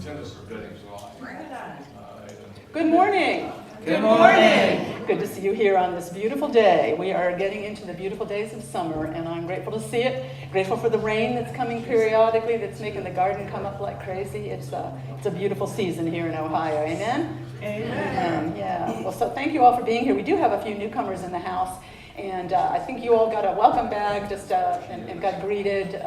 Tennis are bidding, so Good morning. Good morning. Good to see you here on this beautiful day. We are getting into the beautiful days of summer, and I'm grateful to see it. Grateful for the rain that's coming periodically, that's making the garden come up like crazy. It's a beautiful season here in Ohio. Amen? Amen. Yeah. Well, so thank you all for being here. We do have a few newcomers in the house, and I think you all got a welcome bag and got greeted.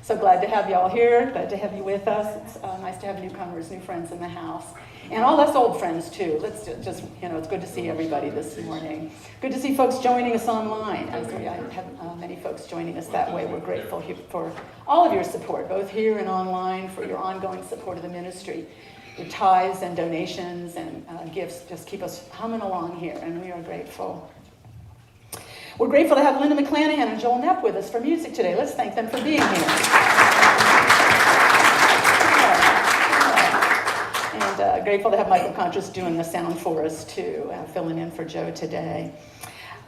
So glad to have you all here. Glad to have you with us. It's nice to have newcomers, new friends in the house. And all us old friends, too. Let's just, it's good to see everybody this morning. Good to see folks joining us online. I have many folks joining us that way. We're grateful for all of your support, both here and online, for your ongoing support of the ministry. Your tithes and donations and gifts just keep us humming along here, and we are grateful. We're grateful to have Linda McClanahan and Joel Knapp with us for music today. Let's thank them for being here. And grateful to have Michael Contras doing the sound for us, too, filling in for Joe today.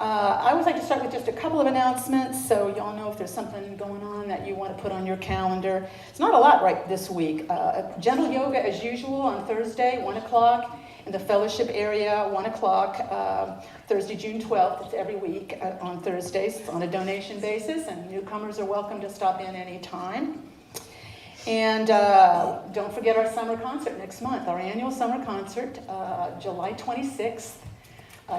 I always like to start with just a couple of announcements, so y'all know if there's something going on that you want to put on your calendar. It's not a lot right this week. Gentle yoga, as usual, on Thursday, 1 o'clock. In the fellowship area, 1 o'clock, Thursday, June 12th. It's every week on Thursdays on a donation basis, and newcomers are welcome to stop in any time. And don't forget our summer concert next month, our annual summer concert, July 26th,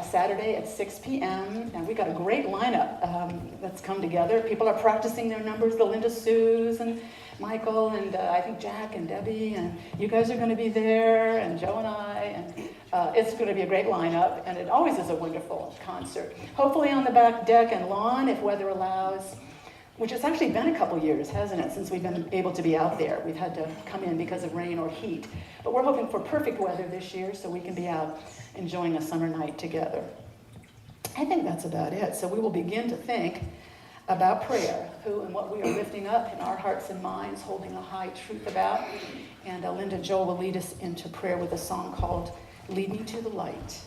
Saturday at 6 p.m. And we got a great lineup that's come together. People are practicing their numbers, the Linda Sues and Michael and I think Jack and Debbie, and you guys are going to be there, and Joe and I, and it's going to be a great lineup, and it always is a wonderful concert. Hopefully on the back deck and lawn, if weather allows, which has actually been a couple years, hasn't it, since we've been able to be out there. We've had to come in because of rain or heat, but we're hoping for perfect weather this year so we can be out enjoying a summer night together. I think that's about it. So we will begin to think about prayer, who and what we are lifting up in our hearts and minds, holding a high truth about. And Linda and Joel will lead us into prayer with a song called Lead Me to the Light.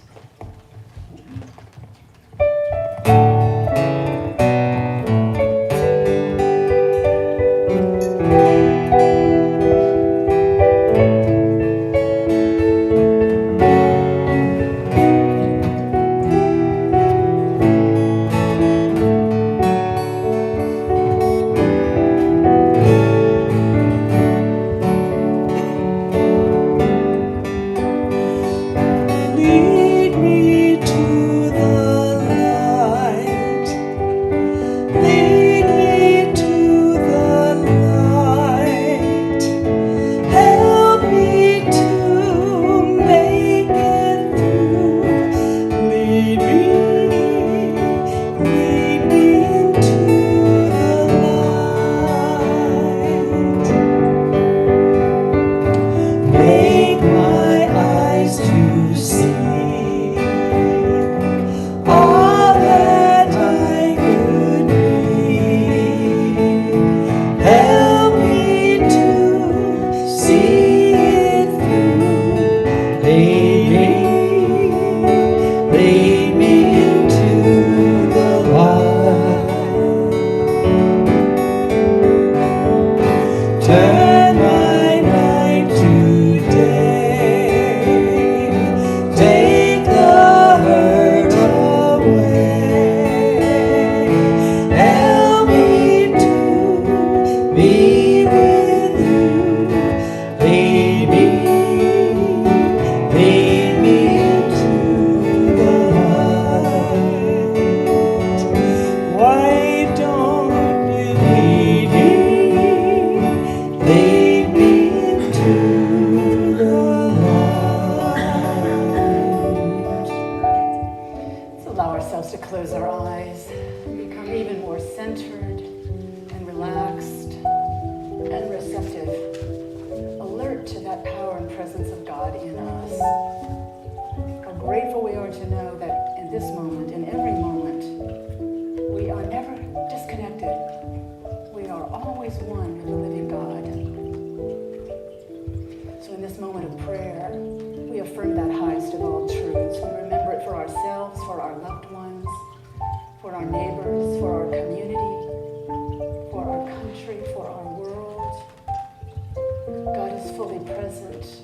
God, is fully present,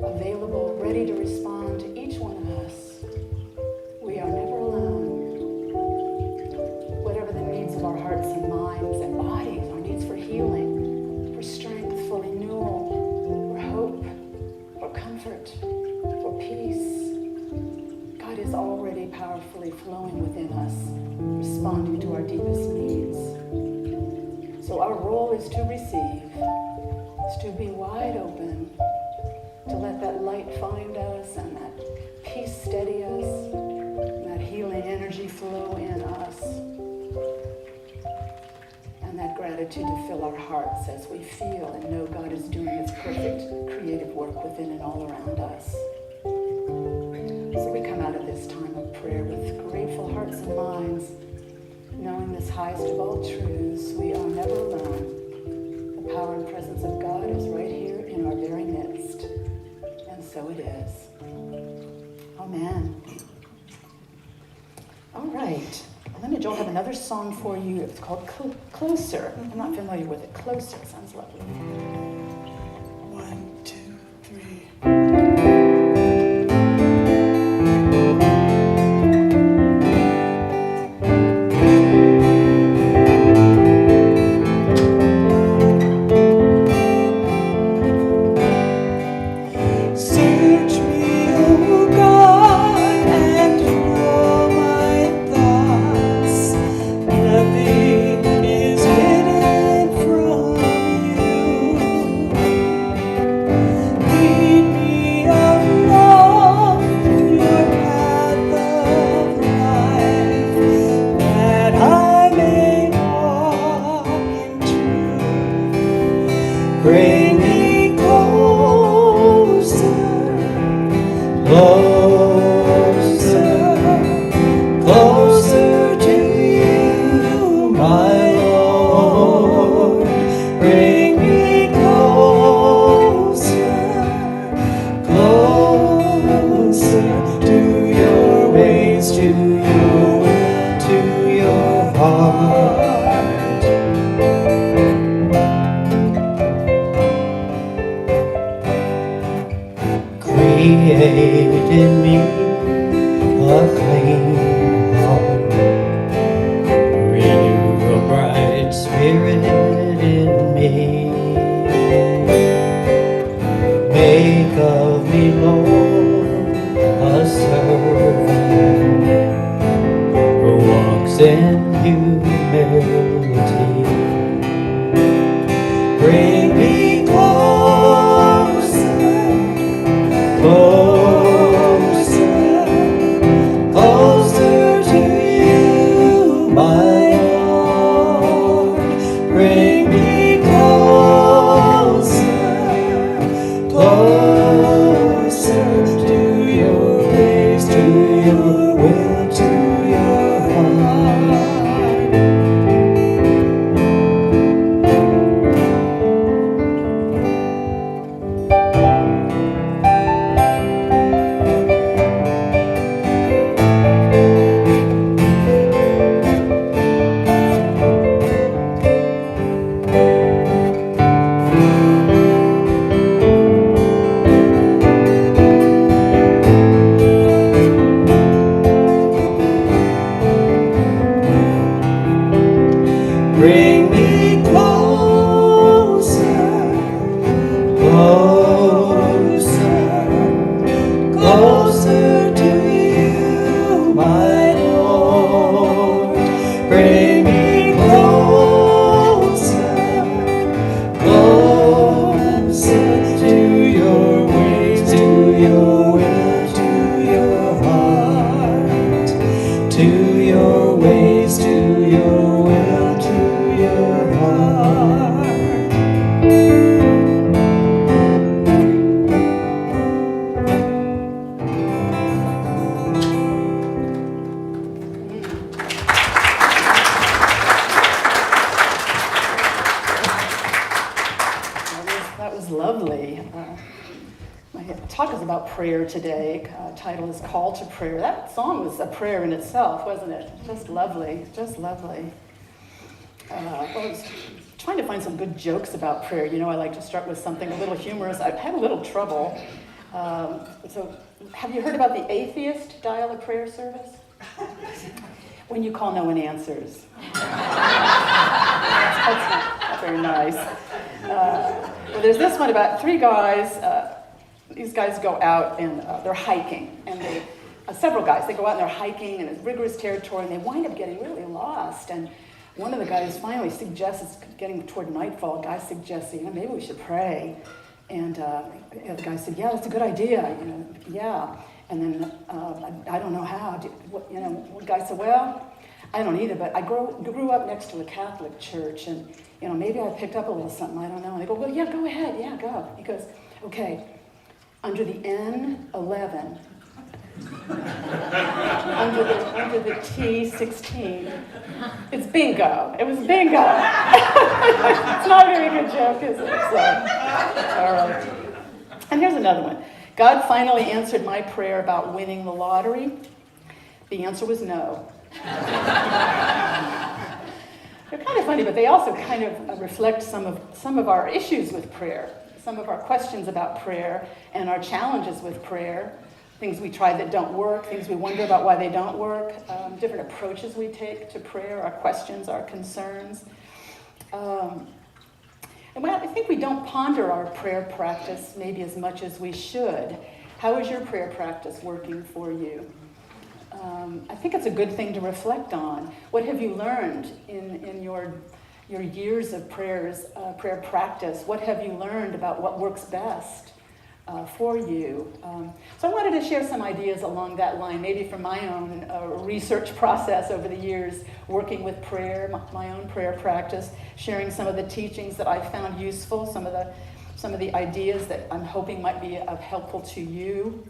available, ready to respond to each one of us. We are never alone. Whatever the needs of our hearts and minds and bodies, our needs for healing, for strength, for renewal, for hope, for comfort, for peace, God is already powerfully flowing within us, responding to our deepest needs. So our role is to receive, is to be wide open, to let that light find us and that peace steady us, and that healing energy flow in us, and that gratitude to fill our hearts as we feel and know God is doing His perfect creative work within and all around us. So we come out of this time of prayer with grateful hearts and minds, knowing this highest of all truths, we are never alone. The power and presence of God is right here in our very midst. And so it is. Amen. All right. Lynn and Joel have another song for you. It's called Closer. I'm not familiar with it. Closer. Sounds lovely. 1, 2, 3. Search me, O God, and know my thoughts. Nothing is hidden from you. Lead me along your path of life, that I may walk in truth. Bring me closer, closer to you, my Lord. Bring me closer to your ways, to your will, to your heart. Create in me a clean heart, renew a bright spirit in me. Make of me, Lord, a servant who walks in humility. Bring me closer, closer to you, my Lord. Bring me closer to your ways, to your will, to your heart. Bring me closer, closer to you, my Lord. Bring me closer to your ways, to your will, to your heart, to your ways, to your will, to your heart. That was lovely. My talk is about prayer today. Title is Call to Prayer. That song was a prayer in itself, wasn't it? Just lovely, just lovely. What was trying to find some good jokes about prayer. You know, I like to start with something a little humorous. I've had a little trouble. So have you heard about the atheist dial-a-prayer service? When you call, no one answers. That's not very nice. Well, there's this one about 3 guys. These guys go out and they're hiking, and several guys, they go out and they're hiking in a rigorous territory, and they wind up getting really lost. And one of the guys finally suggests, it's getting toward nightfall, a guy suggests, maybe we should pray. And the guy said, yeah, that's a good idea, yeah. And then, I don't know how. One guy said, well, I don't either, but I grew up next to a Catholic church, and, maybe I picked up a little something, I don't know. And they go, well, yeah, go ahead, yeah, go. He goes, okay, under the N11, under the T16, it's bingo. It was bingo. It's not a very good joke, is it? So, all right. And here's another one. God finally answered my prayer about winning the lottery. The answer was no. They're kind of funny, but they also kind of reflect some of our issues with prayer, some of our questions about prayer and our challenges with prayer, things we try that don't work, things we wonder about why they don't work, different approaches we take to prayer, our questions, our concerns. And I think we don't ponder our prayer practice maybe as much as we should. How is your prayer practice working for you? I think it's a good thing to reflect on. What have you learned in your years of prayer practice? What have you learned about what works best for you? So I wanted to share some ideas along that line, maybe from my own research process over the years, working with prayer, my own prayer practice, sharing some of the teachings that I found useful, some of the ideas that I'm hoping might be helpful to you.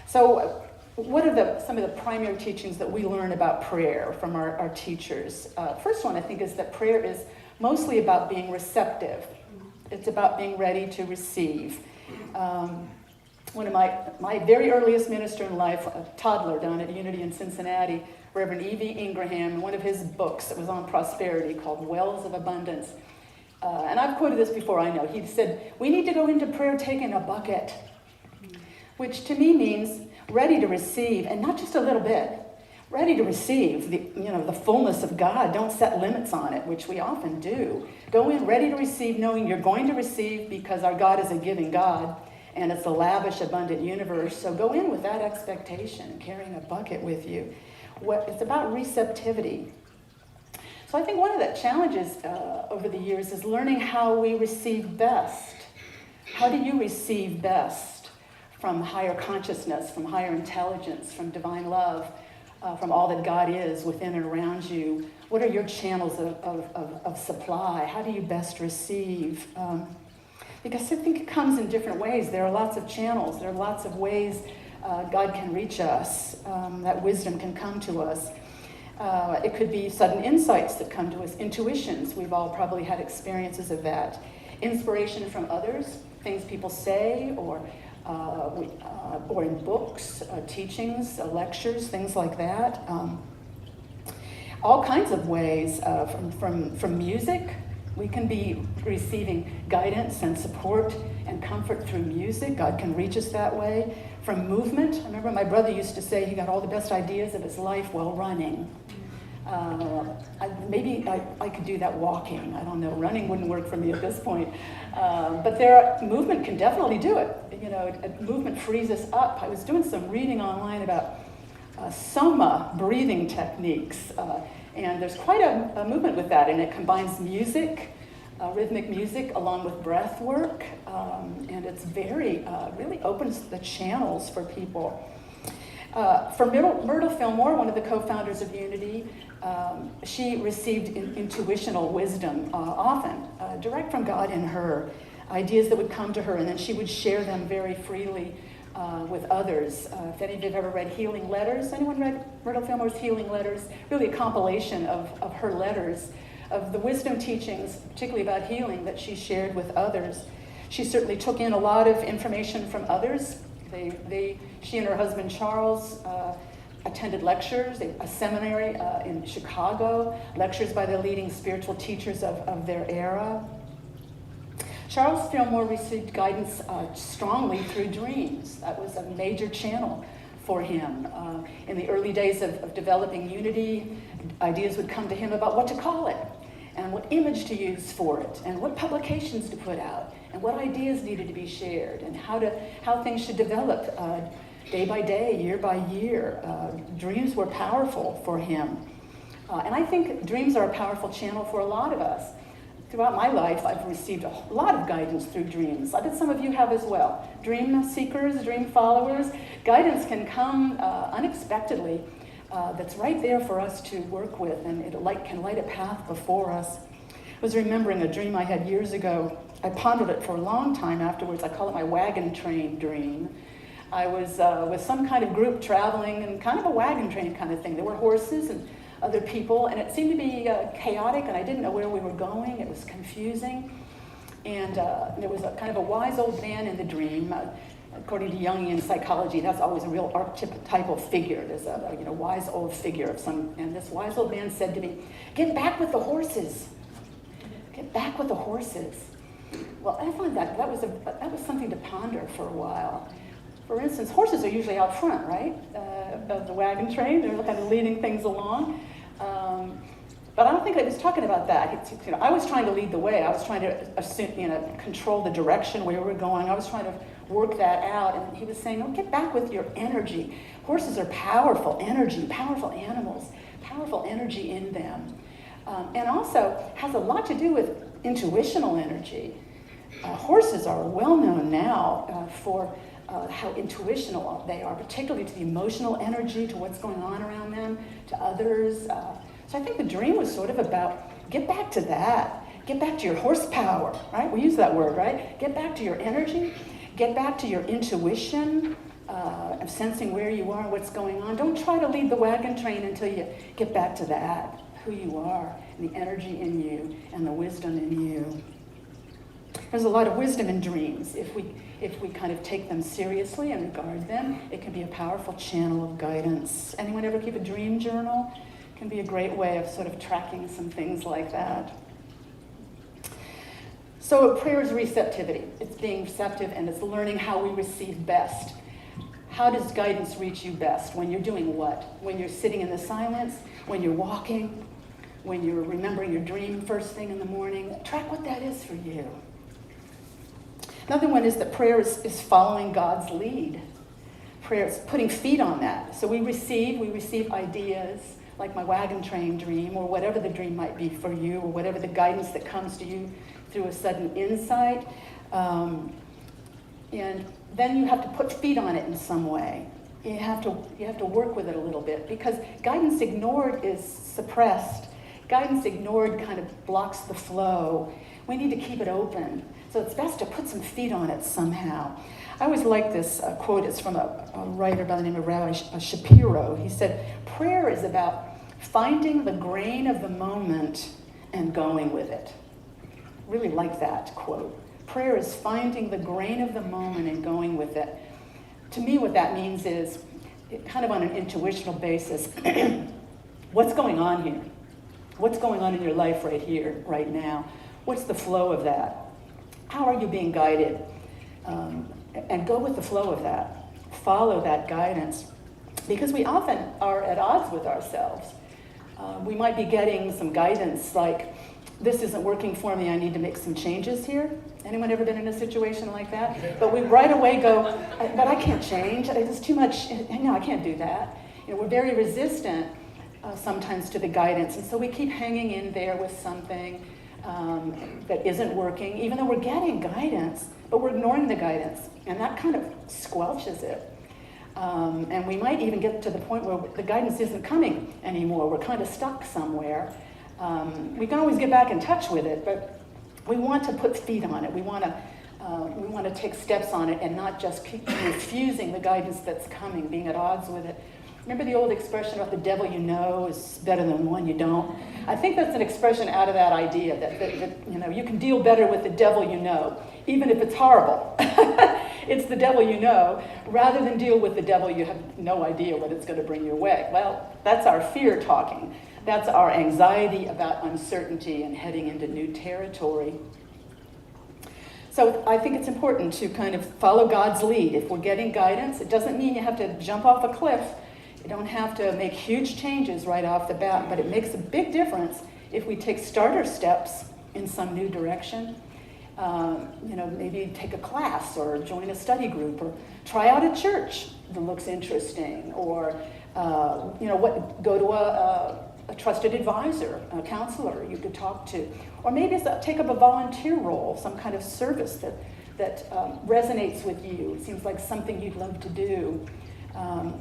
So what are some of the primary teachings that we learn about prayer from our teachers? First one, I think, is that prayer is mostly about being receptive. It's about being ready to receive. One of my very earliest minister in life, a toddler down at Unity in Cincinnati, Reverend E.V. Ingraham, in one of his books that was on prosperity called Wells of Abundance. And I've quoted this before, I know. He said, we need to go into prayer taking a bucket, which to me means ready to receive, and not just a little bit. Ready to receive the fullness of God. Don't set limits on it, which we often do. Go in ready to receive, knowing you're going to receive because our God is a giving God, and it's a lavish, abundant universe. So go in with that expectation, carrying a bucket with you. It's about receptivity. So I think one of the challenges over the years is learning how we receive best. How do you receive best from higher consciousness, from higher intelligence, from divine love? From all that God is within and around you? What are your channels of supply? How do you best receive? Because I think it comes in different ways. There are lots of channels. There are lots of ways God can reach us, that wisdom can come to us. It could be sudden insights that come to us, intuitions. We've all probably had experiences of that. Inspiration from others, things people say, or in books, teachings, lectures, things like that. All kinds of ways, from music. We can be receiving guidance and support and comfort through music. God can reach us that way. From movement. I remember my brother used to say he got all the best ideas of his life while running. Maybe I could do that walking. I don't know. Running wouldn't work for me at this point. But movement can definitely do it. Movement frees us up. I was doing some reading online about soma breathing techniques. And there's quite a movement with that. And it combines music, rhythmic music, along with breath work. And it's really opens the channels for people. For Myrtle Fillmore, one of the co-founders of Unity, she received intuitional wisdom often, direct from God in her, ideas that would come to her, and then she would share them very freely with others. If any of you have ever read Healing Letters, anyone read Myrtle Fillmore's Healing Letters? Really a compilation of her letters, of the wisdom teachings, particularly about healing, that she shared with others. She certainly took in a lot of information from others. She and her husband Charles attended lectures, a seminary in Chicago, lectures by the leading spiritual teachers of their era. Charles Fillmore received guidance strongly through dreams. That was a major channel for him. In the early days of developing Unity, ideas would come to him about what to call it, and what image to use for it, and what publications to put out, and what ideas needed to be shared, and how things should develop day by day, year by year. Dreams were powerful for him. And I think dreams are a powerful channel for a lot of us. Throughout my life, I've received a lot of guidance through dreams. I bet some of you have as well. Dream seekers, dream followers. Guidance can come unexpectedly. That's right there for us to work with, and it can light a path before us. I was remembering a dream I had years ago. I pondered it for a long time afterwards. I call it my wagon train dream. I was with some kind of group traveling in kind of a wagon train kind of thing. There were horses and other people, and it seemed to be chaotic, and I didn't know where we were going. It was confusing. And there was a kind of a wise old man in the dream. According to Jungian psychology, that's always a real archetypal figure. There's a wise old figure of some, and this wise old man said to me, "Get back with the horses. Get back with the horses." Well, I found that was something to ponder for a while. For instance, horses are usually out front, right, of the wagon train. They're kind of leading things along. But I don't think I was talking about that. I was trying to lead the way. I was trying to control the direction where we were going. I was trying to work that out. And he was saying, "Oh, get back with your energy. Horses are powerful energy, powerful animals, powerful energy in them." And also has a lot to do with intuitional energy. Horses are well known now for how intuitional they are, particularly to the emotional energy, to what's going on around them, to others. So I think the dream was sort of about, get back to that. Get back to your horsepower, right? We use that word, right? Get back to your energy. Get back to your intuition of sensing where you are and what's going on. Don't try to lead the wagon train until you get back to that, who you are, and the energy in you, and the wisdom in you. There's a lot of wisdom in dreams. If we kind of take them seriously and regard them, it can be a powerful channel of guidance. Anyone ever keep a dream journal? It can be a great way of sort of tracking some things like that. So prayer is receptivity. It's being receptive, and it's learning how we receive best. How does guidance reach you best? When you're doing what? When you're sitting in the silence? When you're walking? When you're remembering your dream first thing in the morning? Track what that is for you. Another one is that prayer is following God's lead. Prayer is putting feet on that. So we receive ideas, like my wagon train dream, or whatever the dream might be for you, or whatever the guidance that comes to you through a sudden insight. And then you have to put feet on it in some way. You have to work with it a little bit, because guidance ignored is suppressed. Guidance ignored kind of blocks the flow. We need to keep it open. So it's best to put some feet on it somehow. I always like this quote. It's from a writer by the name of Rabbi Shapiro. He said, "Prayer is about finding the grain of the moment and going with it." Really like that quote. Prayer is finding the grain of the moment and going with it. To me, what that means is, kind of on an intuitional basis, what's going on here? What's going on in your life right here, right now? What's the flow of that? How are you being guided? And go with the flow of that. Follow that guidance. Because we often are at odds with ourselves. We might be getting some guidance like, this isn't working for me, I need to make some changes here. Anyone ever been in a situation like that? But we right away go, but I can't change, it's too much, no, I can't do that. We're very resistant sometimes to the guidance, and so we keep hanging in there with something that isn't working, even though we're getting guidance, but we're ignoring the guidance, and that kind of squelches it. And we might even get to the point where the guidance isn't coming anymore. We're kind of stuck somewhere. We can always get back in touch with it, but we want to put feet on it. We want to take steps on it and not just keep refusing the guidance that's coming, being at odds with it. Remember the old expression about the devil you know is better than the one you don't? I think that's an expression out of that idea that you can deal better with the devil you know, even if it's horrible. it's the devil you know, rather than deal with the devil you have no idea what it's going to bring your way. Well, that's our fear talking. That's our anxiety about uncertainty and heading into new territory. So I think it's important to kind of follow God's lead. If we're getting guidance, it doesn't mean you have to jump off a cliff. You don't have to make huge changes right off the bat, but it makes a big difference if we take starter steps in some new direction. Maybe take a class or join a study group or try out a church that looks interesting, or go to a trusted advisor, a counselor you could talk to, or maybe take up a volunteer role, some kind of service that resonates with you. It seems like something you'd love to do.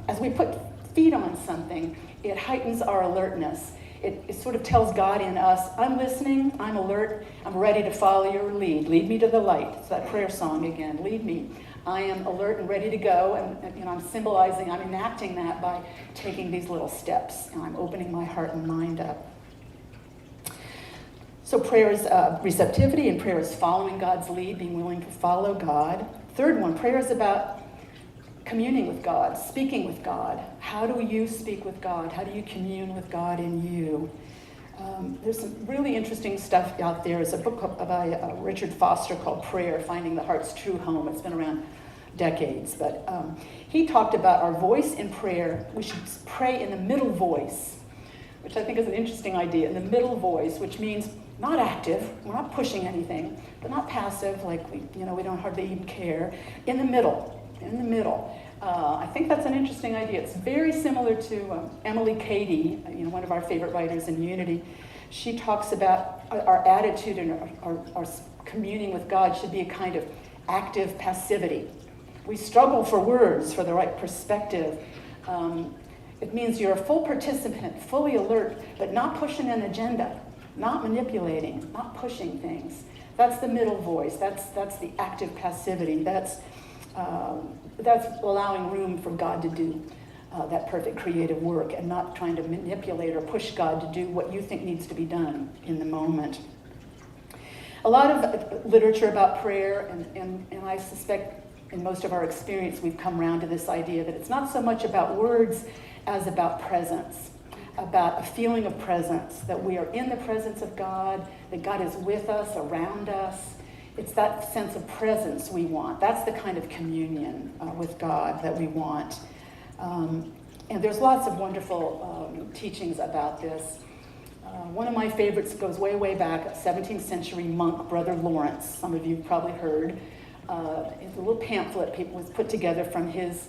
As we put feet on something, it heightens our alertness. It sort of tells God in us, I'm listening, I'm alert, I'm ready to follow your lead. Lead me to the light. It's that prayer song again. Lead me. I am alert and ready to go, and I'm symbolizing, I'm enacting that by taking these little steps, and I'm opening my heart and mind up. So prayer is receptivity, and prayer is following God's lead, being willing to follow God. Third one, prayer is about communing with God, speaking with God. How do you speak with God? How do you commune with God in you? There's some really interesting stuff out there. There's a book by Richard Foster called Prayer, Finding the Heart's True Home. It's been around decades, but he talked about our voice in prayer. We should pray in the middle voice, which I think is an interesting idea. In the middle voice, which means not active, we're not pushing anything, but not passive, like we don't hardly even care. In the middle. I think that's an interesting idea. It's very similar to Emily Cady, one of our favorite writers in Unity. She talks about our attitude and our communing with God should be a kind of active passivity. We struggle for words, for the right perspective. It means you're a full participant, fully alert, but not pushing an agenda, not manipulating, not pushing things. That's the middle voice. That's the active passivity. That's allowing room for God to do that perfect creative work, and not trying to manipulate or push God to do what you think needs to be done in the moment. A lot of literature about prayer, and I suspect in most of our experience we've come around to this idea that it's not so much about words as about presence, about a feeling of presence, that we are in the presence of God, that God is with us, around us. It's that sense of presence we want. That's the kind of communion with God that we want. And there's lots of wonderful teachings about this. One of my favorites goes way, way back, a 17th century monk, Brother Lawrence. Some of you have probably heard. It's a little pamphlet was put together from his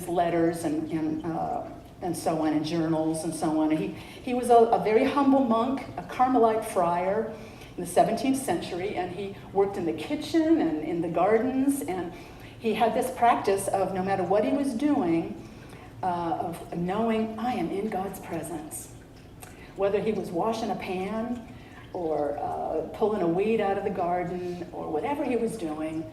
letters and so on, and journals and so on. He was a very humble monk, a Carmelite friar in the 17th century, and he worked in the kitchen and in the gardens, and he had this practice of, no matter what he was doing, of knowing, I am in God's presence. Whether he was washing a pan or pulling a weed out of the garden or whatever he was doing,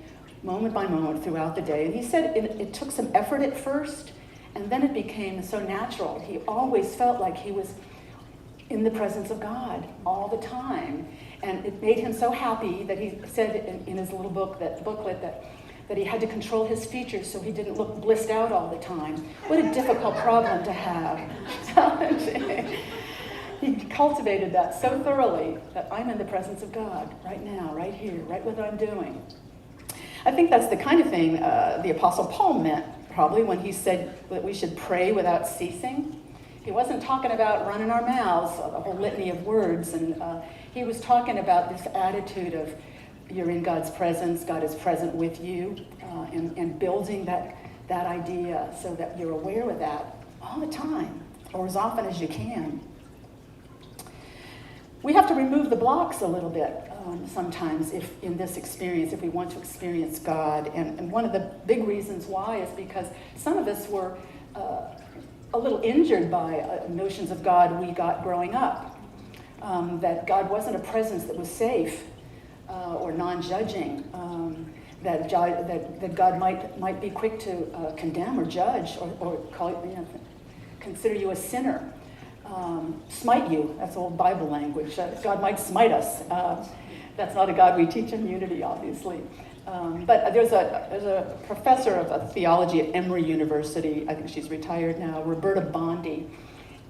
moment by moment throughout the day. And he said it took some effort at first, and then it became so natural. He always felt like he was in the presence of God all the time. And it made him so happy that he said in his little booklet that he had to control his features so he didn't look blissed out all the time. What a difficult problem to have. He cultivated that so thoroughly that I'm in the presence of God right now, right here, right what I'm doing. I think that's the kind of thing the Apostle Paul meant probably when he said that we should pray without ceasing. He wasn't talking about running our mouths, a whole litany of words, and he was talking about this attitude of you're in God's presence, God is present with you, and building that idea so that you're aware of that all the time, or as often as you can. We have to remove the blocks a little bit sometimes if in this experience, if we want to experience God. And one of the big reasons why is because some of us were a little injured by notions of God we got growing up. That God wasn't a presence that was safe or non-judging. That God might be quick to condemn or judge or call consider you a sinner. Smite you, that's old Bible language. God might smite us. That's not a God we teach in Unity, obviously. But there's a professor of theology at Emory University, I think she's retired now, Roberta Bondi,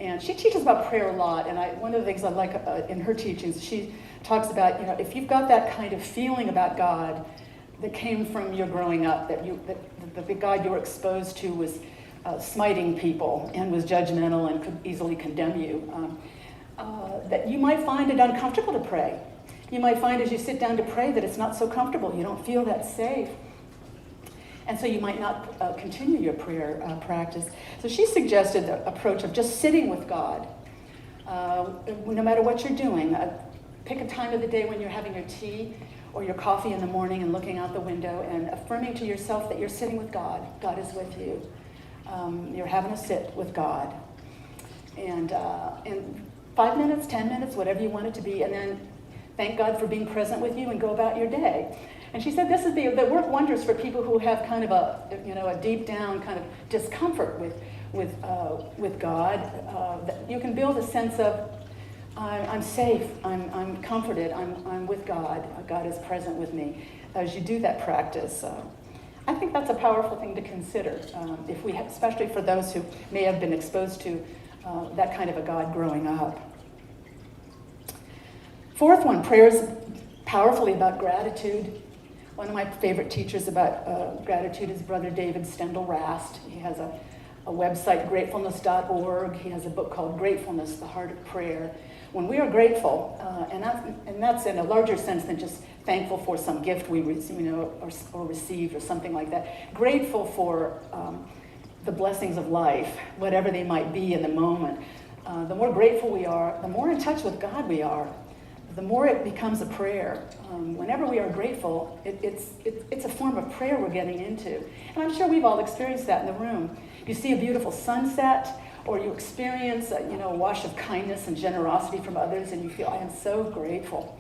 and she teaches about prayer a lot. And one of the things I like in her teachings, she talks about, if you've got that kind of feeling about God that came from your growing up, that the God you were exposed to was smiting people and was judgmental and could easily condemn you, that you might find it uncomfortable to pray. You might find as you sit down to pray that it's not so comfortable. You don't feel that safe. And so you might not continue your prayer practice. So she suggested the approach of just sitting with God. No matter what you're doing, pick a time of the day when you're having your tea or your coffee in the morning and looking out the window and affirming to yourself that you're sitting with God. God is with you. You're having a sit with God. And 5 minutes, 10 minutes, whatever you want it to be, and then thank God for being present with you and go about your day. And she said this is that work wonders for people who have kind of a deep down kind of discomfort with God. That you can build a sense of I'm safe, I'm comforted, I'm with God. God is present with me as you do that practice. I think that's a powerful thing to consider, especially for those who may have been exposed to that kind of a God growing up. Fourth one, prayer is powerfully about gratitude. One of my favorite teachers about gratitude is Brother David Stendal Rast. He has a website, gratefulness.org. He has a book called Gratefulness, the Heart of Prayer. When we are grateful, and that's in a larger sense than just thankful for some gift we or received or something like that. Grateful for the blessings of life, whatever they might be in the moment. The more grateful we are, the more in touch with God we are. The more it becomes a prayer. Whenever we are grateful, it's a form of prayer we're getting into. And I'm sure we've all experienced that in the room. You see a beautiful sunset, or you experience a wash of kindness and generosity from others, and you feel, I am so grateful.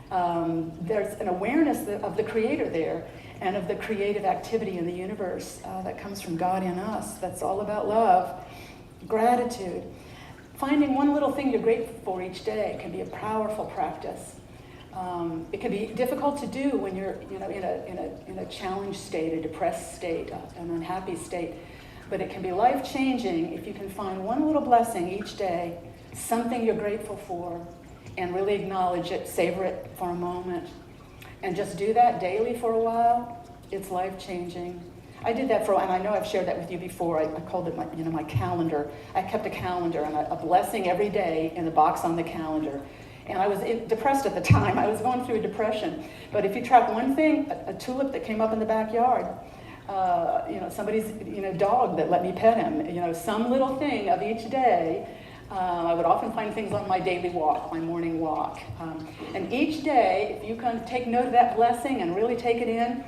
There's an awareness of the Creator there, and of the creative activity in the universe that comes from God in us. That's all about love, gratitude. Finding one little thing you're grateful for each day can be a powerful practice. It can be difficult to do when you're in a challenged state, a depressed state, an unhappy state. But it can be life-changing if you can find one little blessing each day, something you're grateful for, and really acknowledge it, savor it for a moment, and just do that daily for a while. It's life-changing. I did that and I know I've shared that with you before. I called it my calendar. I kept a calendar and a blessing every day in the box on the calendar. And I was depressed at the time. I was going through a depression. But if you track one thing, a tulip that came up in the backyard, somebody's dog that let me pet him, some little thing of each day. I would often find things on my daily walk, my morning walk. And each day, if you can take note of that blessing and really take it in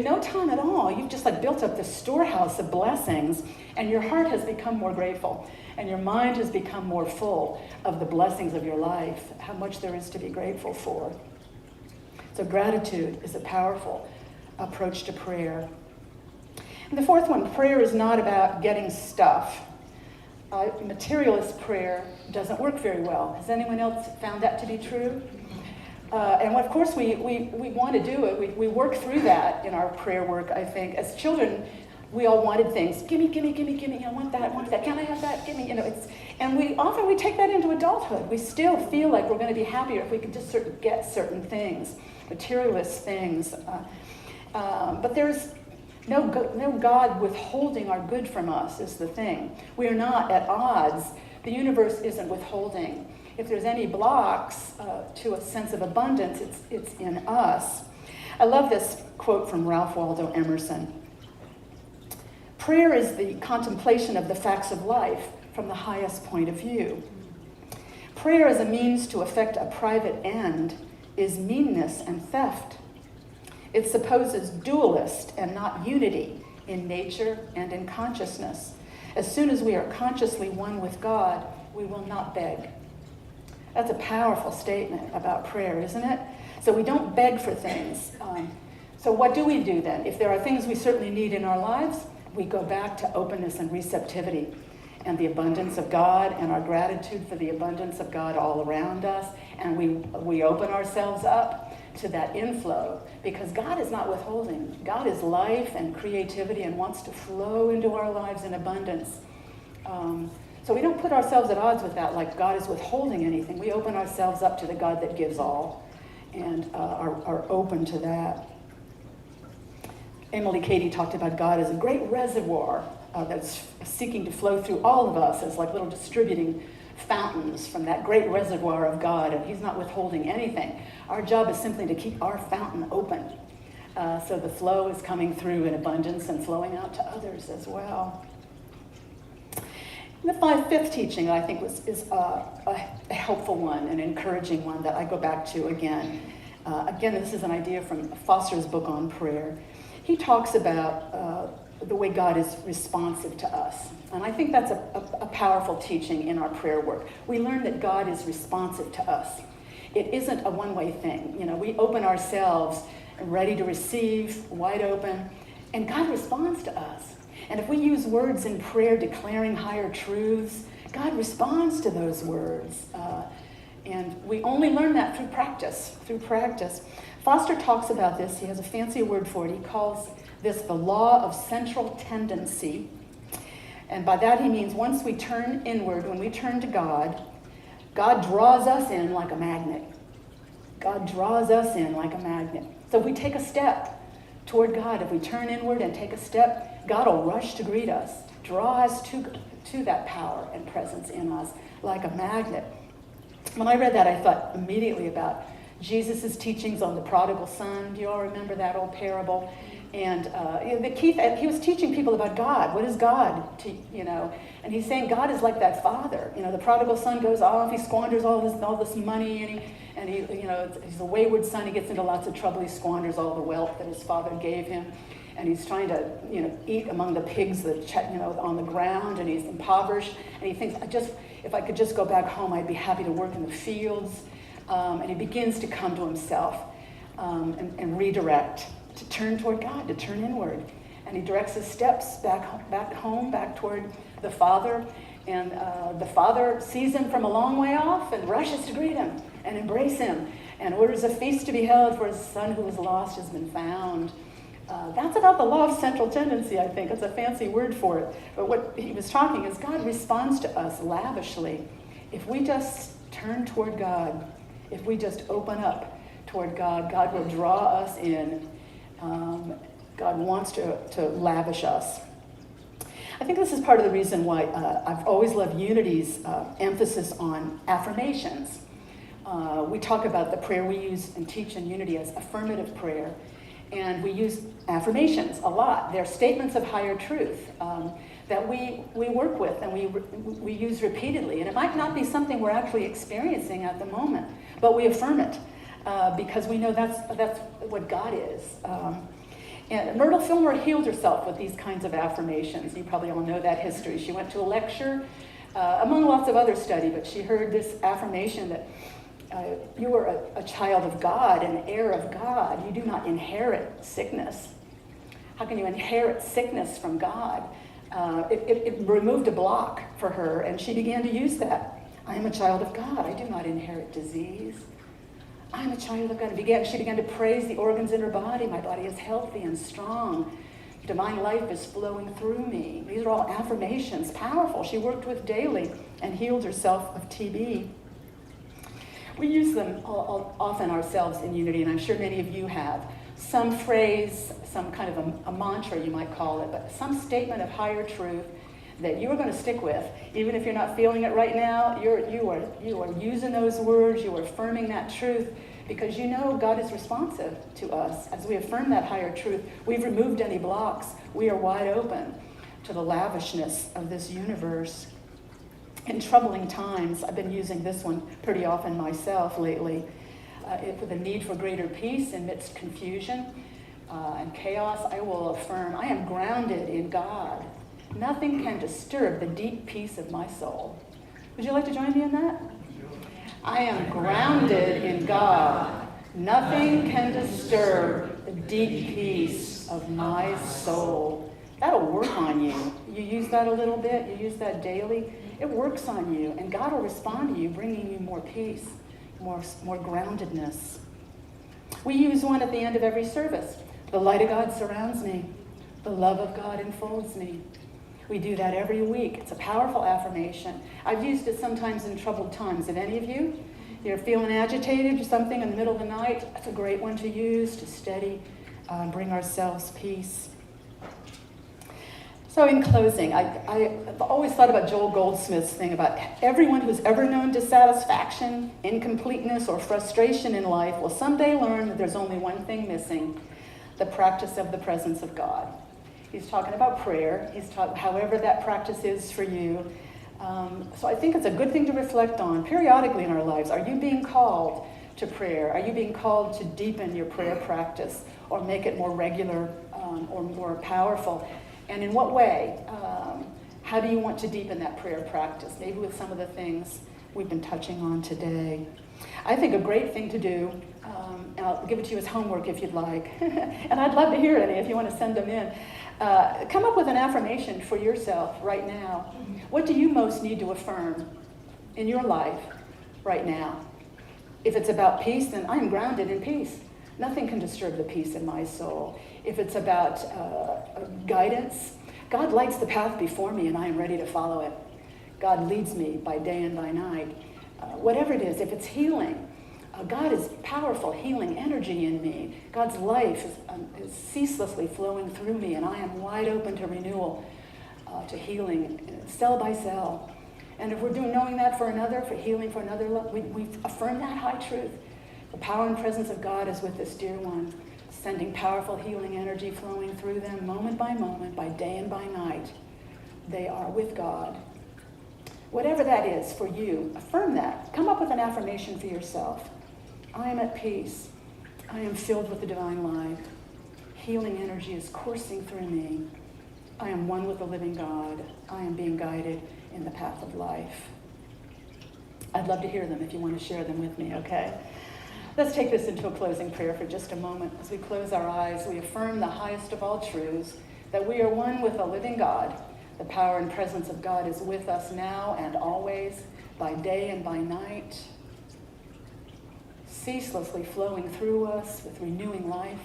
no time at all, you've just built up this storehouse of blessings, and your heart has become more grateful, and your mind has become more full of the blessings of your life, how much there is to be grateful for. So gratitude is a powerful approach to prayer. And the fourth one, prayer is not about getting stuff. Materialist prayer doesn't work very well. Has anyone else found that to be true? And of course, we want to do it. We work through that in our prayer work, I think. As children, we all wanted things. Gimme. I want that. Can I have that? Gimme. And we take that into adulthood. We still feel like we're going to be happier if we can just get certain things, materialist things. But there's no God withholding our good from us is the thing. We are not at odds. The universe isn't withholding. If there's any blocks to a sense of abundance, it's in us. I love this quote from Ralph Waldo Emerson. Prayer is the contemplation of the facts of life from the highest point of view. Prayer as a means to effect a private end is meanness and theft. It supposes dualist and not unity in nature and in consciousness. As soon as we are consciously one with God, we will not beg. That's a powerful statement about prayer, isn't it? So we don't beg for things. So what do we do then? If there are things we certainly need in our lives, we go back to openness and receptivity and the abundance of God and our gratitude for the abundance of God all around us. And we open ourselves up to that inflow, because God is not withholding. God is life and creativity and wants to flow into our lives in abundance. So we don't put ourselves at odds with that, like God is withholding anything. We open ourselves up to the God that gives all, and are open to that. Emily Cady talked about God as a great reservoir that's seeking to flow through all of us as like little distributing fountains from that great reservoir of God, and he's not withholding anything. Our job is simply to keep our fountain open, so the flow is coming through in abundance and flowing out to others as well. The fifth teaching, I think, is a helpful one, an encouraging one that I go back to again. Again, this is an idea from Foster's book on prayer. He talks about the way God is responsive to us. And I think that's a powerful teaching in our prayer work. We learn that God is responsive to us. It isn't a one-way thing. You know, we open ourselves ready to receive, wide open, and God responds to us. And if we use words in prayer declaring higher truths, God responds to those words. And we only learn that through practice, Foster talks about this. He has a fancy word for it. He calls this the law of central tendency. And by that he means once we turn inward, when we turn to God, God draws us in like a magnet. God draws us in like a magnet. So if we take a step toward God, if we turn inward and take a step, God will rush to greet us, draw us to that power and presence in us like a magnet. When I read that, I thought immediately about Jesus' teachings on the prodigal son. Do you all remember that old parable? And he was teaching people about God. What is God? And he's saying God is like that father. The prodigal son goes off, he squanders all this money, and he's a wayward son. He gets into lots of trouble. He squanders all the wealth that his father gave him, and he's trying to eat among the pigs that on the ground, and he's impoverished. And he thinks, if I could just go back home, I'd be happy to work in the fields. And he begins to come to himself and redirect, to turn toward God, to turn inward. And he directs his steps back home, back toward the Father. And the Father sees him from a long way off and rushes to greet him and embrace him and orders a feast to be held, for his son who was lost has been found. That's about the law of central tendency, I think. It's a fancy word for it. But what he was talking is God responds to us lavishly. If we just turn toward God, if we just open up toward God, God will draw us in. God wants to lavish us. I think this is part of the reason why I've always loved Unity's emphasis on affirmations. We talk about the prayer we use and teach in Unity as affirmative prayer. And we use affirmations a lot. They're statements of higher truth that we work with and we use repeatedly. And it might not be something we're actually experiencing at the moment, but we affirm it because we know that's what God is. And Myrtle Fillmore healed herself with these kinds of affirmations. You probably all know that history. She went to a lecture, among lots of other study, but she heard this affirmation that you are a child of God, an heir of God. You do not inherit sickness. How can you inherit sickness from God? It removed a block for her, and she began to use that. I am a child of God. I do not inherit disease. I am a child of God. She began to praise the organs in her body. My body is healthy and strong. Divine life is flowing through me. These are all affirmations, powerful. She worked with daily and healed herself of TB. We use them often ourselves in Unity, and I'm sure many of you have. Some phrase, some kind of a mantra you might call it, but some statement of higher truth that you are going to stick with, even if you're not feeling it right now. You are using those words, you are affirming that truth, because you know God is responsive to us. As we affirm that higher truth, we've removed any blocks. We are wide open to the lavishness of this universe. In troubling times, I've been using this one pretty often myself lately, for the need for greater peace amidst confusion and chaos. I will affirm, I am grounded in God. Nothing can disturb the deep peace of my soul. Would you like to join me in that? I am grounded in God. Nothing can disturb the deep peace of my soul. That'll work on you. You use that a little bit, you use that daily. It works on you, and God will respond to you, bringing you more peace, more groundedness. We use one at the end of every service. The light of God surrounds me. The love of God enfolds me. We do that every week. It's a powerful affirmation. I've used it sometimes in troubled times. If any of you're feeling agitated or something in the middle of the night, it's a great one to use to steady, bring ourselves peace. So in closing, I've always thought about Joel Goldsmith's thing about everyone who's ever known dissatisfaction, incompleteness, or frustration in life will someday learn that there's only one thing missing: the practice of the presence of God. He's talking about prayer. He's talking however that practice is for you. So I think it's a good thing to reflect on periodically in our lives. Are you being called to prayer? Are you being called to deepen your prayer practice or make it more regular or more powerful? And in what way? How do you want to deepen that prayer practice? Maybe with some of the things we've been touching on today. I think a great thing to do, and I'll give it to you as homework if you'd like, and I'd love to hear any if you want to send them in. Come up with an affirmation for yourself right now. What do you most need to affirm in your life right now? If it's about peace, then I am grounded in peace. Nothing can disturb the peace in my soul. If it's about guidance, God lights the path before me and I am ready to follow it. God leads me by day and by night. Whatever it is, if it's healing, God is powerful healing energy in me. God's life is ceaselessly flowing through me, and I am wide open to renewal, to healing, cell by cell. And if we're knowing that for another, for healing for another, we affirm that high truth. The power and presence of God is with this dear one, sending powerful healing energy flowing through them moment, by day and by night. They are with God. Whatever that is for you, affirm that. Come up with an affirmation for yourself. I am at peace. I am filled with the divine life. Healing energy is coursing through me. I am one with the living God. I am being guided in the path of life. I'd love to hear them if you want to share them with me, okay? Let's take this into a closing prayer for just a moment. As we close our eyes, we affirm the highest of all truths, that we are one with the living God. The power and presence of God is with us now and always, by day and by night, ceaselessly flowing through us with renewing life,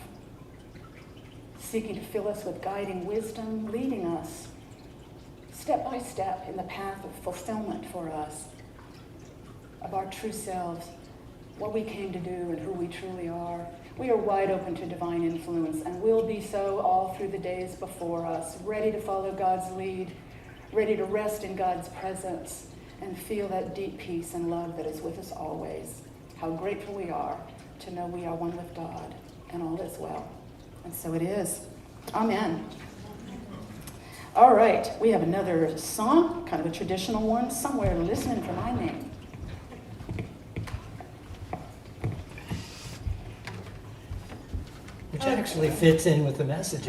seeking to fill us with guiding wisdom, leading us step by step in the path of fulfillment for us, of our true selves, what we came to do and who we truly are. We are wide open to divine influence and will be so all through the days before us, ready to follow God's lead, ready to rest in God's presence and feel that deep peace and love that is with us always. How grateful we are to know we are one with God and all is well. And so it is. Amen. All right, we have another song, kind of a traditional one, Somewhere Listening for My Name. Which actually fits in with the message.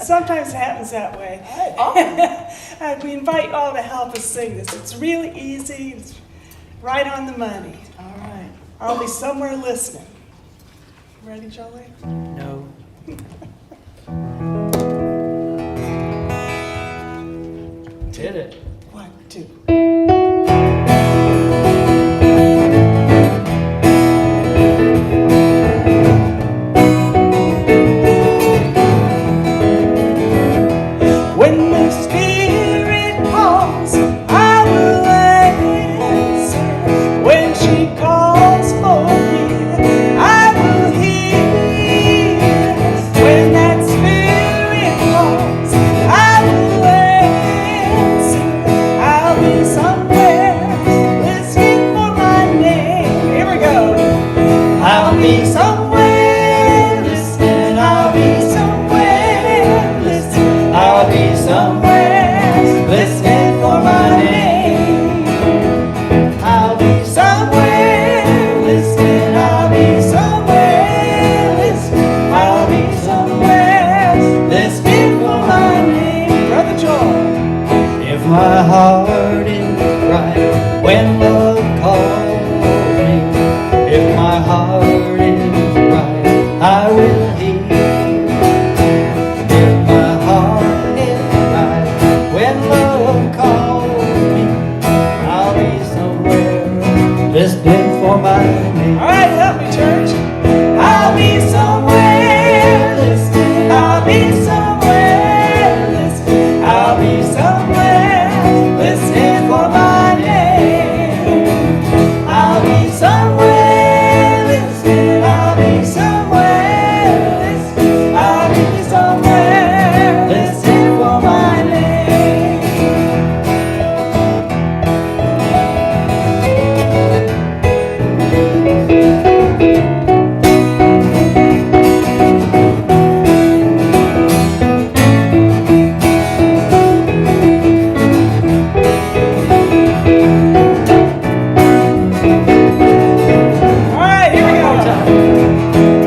Sometimes it happens that way. Awesome. We invite you all to help us sing this. It's really easy. It's right on the money. All right. I'll be somewhere listening. Ready, Jolie? No. Did it. 1, 2. When the Spirit calls, I will answer. When she calls for me, I will hear. When that Spirit calls, I will answer. I'll be somewhere listening for my name. Here we go. I'll be somewhere listening. I'll be somewhere listening. I'll be somewhere listening for my name. I'll be somewhere listening. I'll be somewhere listening. I'll be somewhere listening for my name. Brother Joel. If my heart is right when love calls me, if my heart is right, I will hear. If my heart is right when love calls me, I'll be somewhere listening for my name. All right, help me, church. be somewhere listening. I'll be somewhere listening for my name. I'll be somewhere listening. I'll be somewhere listening. I'll be somewhere listening for my name. All right, here we go.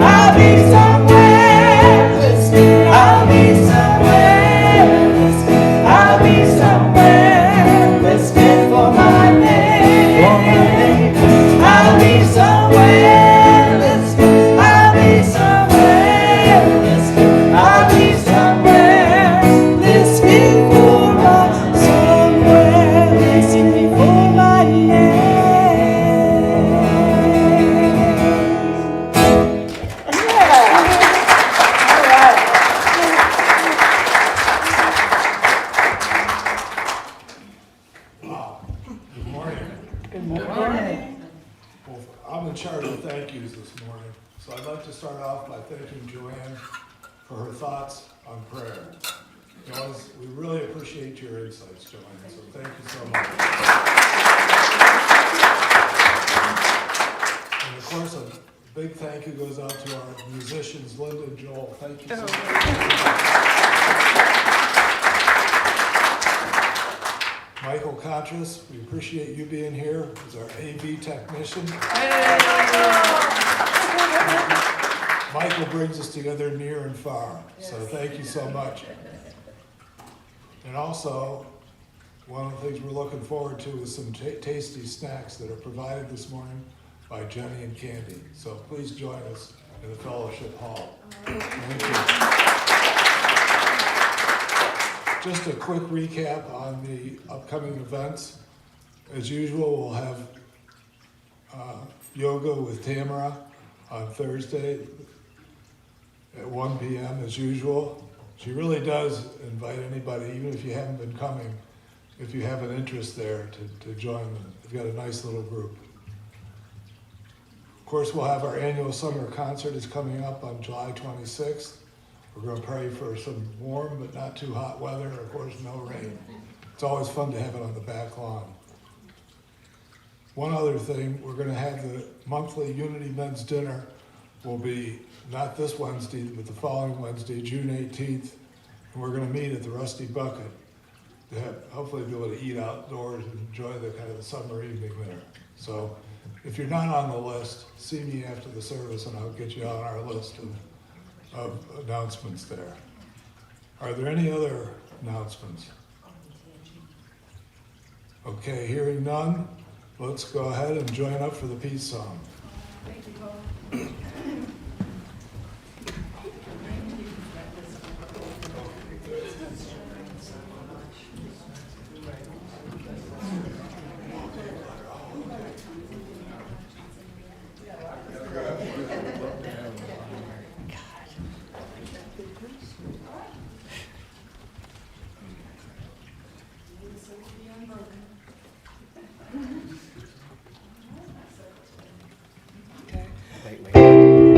I'll be somewhere listening. I'll be somewhere listening. I'll be somewhere listening for my name. I'll be somewhere listening. I'll be somewhere listening. I'll be somewhere listening for my somewhere listening for my name. Good morning. Good morning. Well, I'm in charge of thank yous this morning, so I'd like to start off by thanking Joanne for her thoughts on prayer. You know, we really appreciate your insights, Joanne, so thank you so much. And of course, a big thank you goes out to our musicians, Linda and Joel. Thank you so much. Michael Contras, we appreciate you being here as our AV technician. Michael brings us together near and far, so thank you so much. And also, one of the things we're looking forward to is some tasty snacks that are provided this morning by Jenny and Candy. So please join us in the fellowship hall. Thank you. Just a quick recap on the upcoming events. As usual, we'll have yoga with Tamara on Thursday at 1 p.m. as usual. She really does invite anybody, even if you haven't been coming, if you have an interest there, to join them. They've got a nice little group. Of course, we'll have our annual summer concert is coming up on July 26th. We're going to pray for some warm but not too hot weather, and of course no rain. It's always fun to have it on the back lawn. One other thing, we're going to have the monthly Unity Men's Dinner. Will be not this Wednesday, but the following Wednesday, June 18th. And we're going to meet at the Rusty Bucket to hopefully be able to eat outdoors and enjoy the kind of the summer evening there. So if you're not on the list, see me after the service and I'll get you on our list of announcements there. Are there any other announcements? Okay, hearing none, let's go ahead and join up for the peace song. Okay.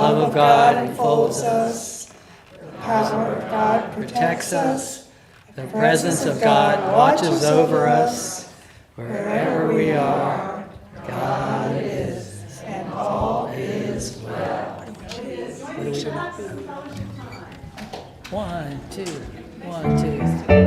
love of God enfolds us, the power of God protects us, the presence of God watches over us. Wherever we are, God is, and all is well. What do we do? 1, 2, 1, 2, 3.